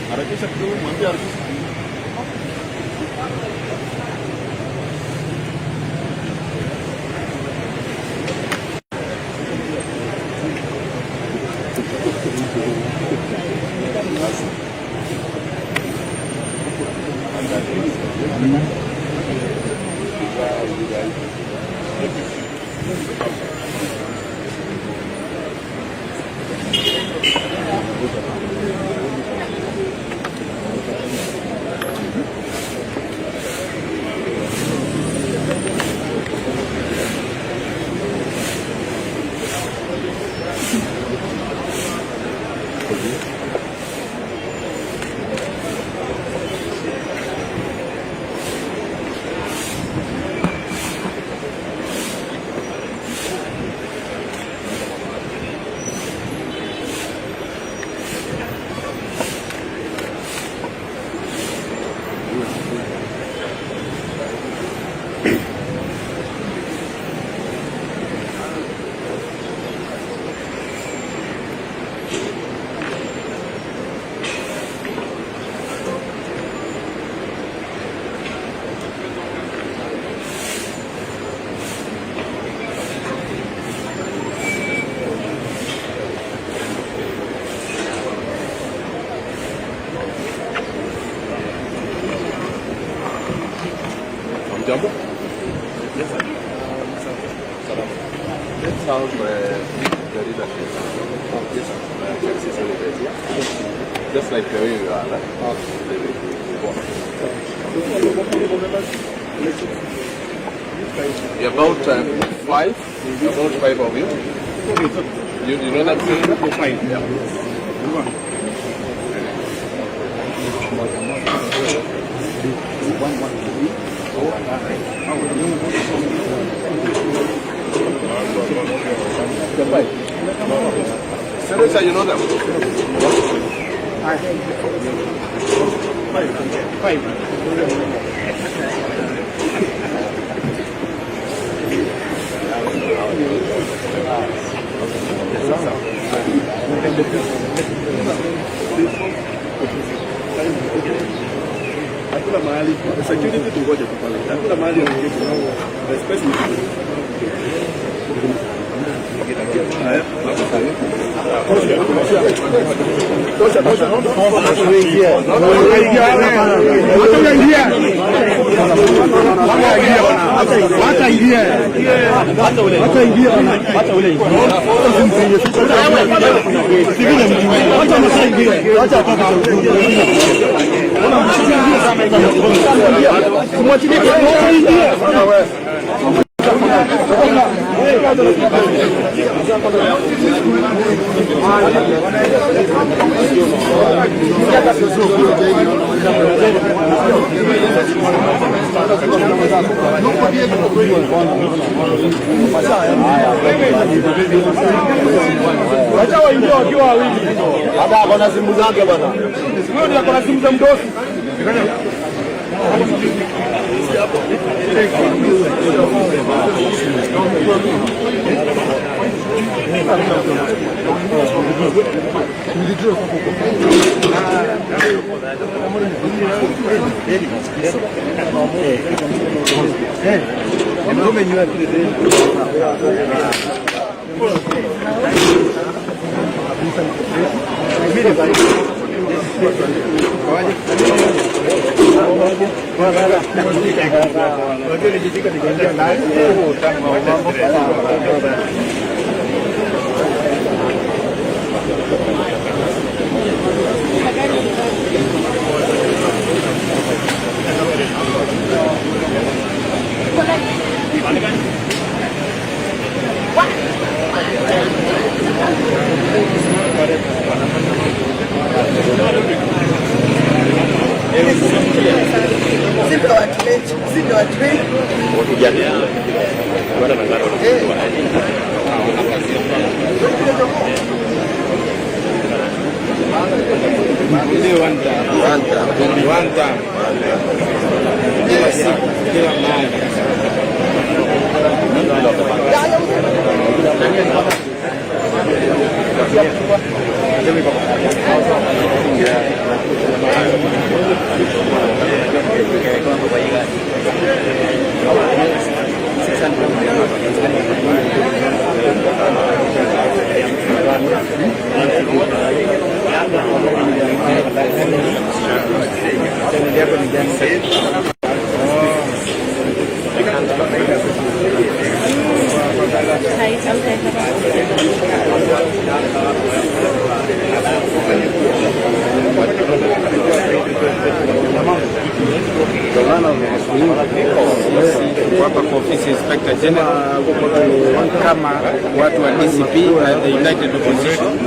harakisha kidogo, mwambie harakisha. Jambo? Yes, sir. Salam. Let's have the leader. Yes, sir. Just like the way you are, right? About five of you. You know that thing? Five. Yeah. Teresa, you know them? Five. Hakuna mahali security tungoje tu pale. Hakuna mahali ya kuketi nao. Especially haya. Tosha. Wacha waingie wakiwa wawili. Hapa kuna simu zake bwana. Wewe ndio kuna simu za mdosi. yako ni gani? Hapa kwa ofisi Inspector General kama watu wa DCP na the United Opposition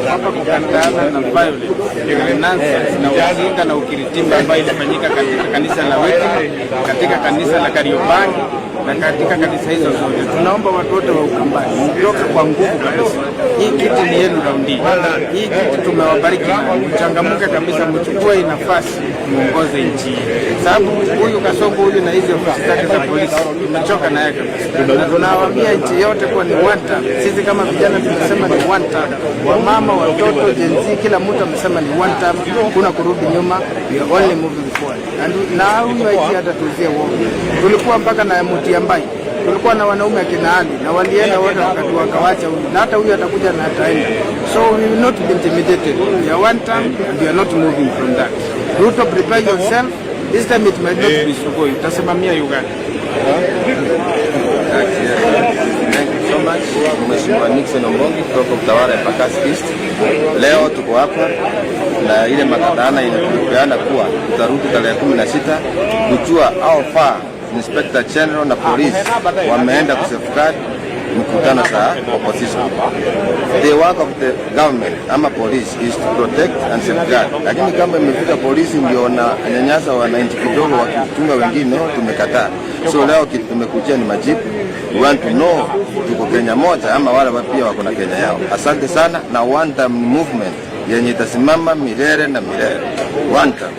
hapa kukandana na violence, nonsense na ujinga na ukiritimba ambayo ilifanyika katika kanisa la Weti, katika kanisa la Kariobangi na katika kanisa hizo zote. Tunaomba watu wote wa Ukambani mtoke kwa nguvu kabisa. Hii kiti ni yenu raundi. Hii kiti tumewabariki, mchangamuke kabisa, mchukue nafasi muongoze nchi. Sababu huyu Kasongo huyu na hizo ofisi zake za polisi tumechoka naye kabisa. Na tunawaambia nchi yote kwa ni one time. Sisi kama vijana tunasema ni one time. Wamama, watoto, Gen Z, kila mtu amesema ni one time. Kuna kurudi nyuma, we are only moving forward. Na huyu haiti hata tuzie uongo. Tulikuwa mpaka na Mutiambai, tulikuwa na wanaume akina Ali na walienda wote wakati wakawacha huyu, na hata huyu atakuja na ataenda. So we will not be intimidated. We are one time and we are not moving from that. Ruto, prepare yourself. This time it might not be Sugoi. Utasimamia Uganda. Thank you so much. Mheshimiwa Nixon Ombongi kutoka Utawala Embakasi East. Leo tuko hapa na ile makadana inayopeana kuwa tutarudi tarehe 16 kujua how far Inspector General na polisi wameenda kusafeguard mkutano za opposition. The work of the government ama police is to protect and safeguard. Lakini kama imefika polisi ndio na nyanyasa wananchi kidogo wakitunga wengine, tumekataa. So leo kitu tumekuja ni majibu. We want to know tuko Kenya moja ama wale pia wako na Kenya yao. Asante sana na one time movement yenye itasimama milele na milele. One time.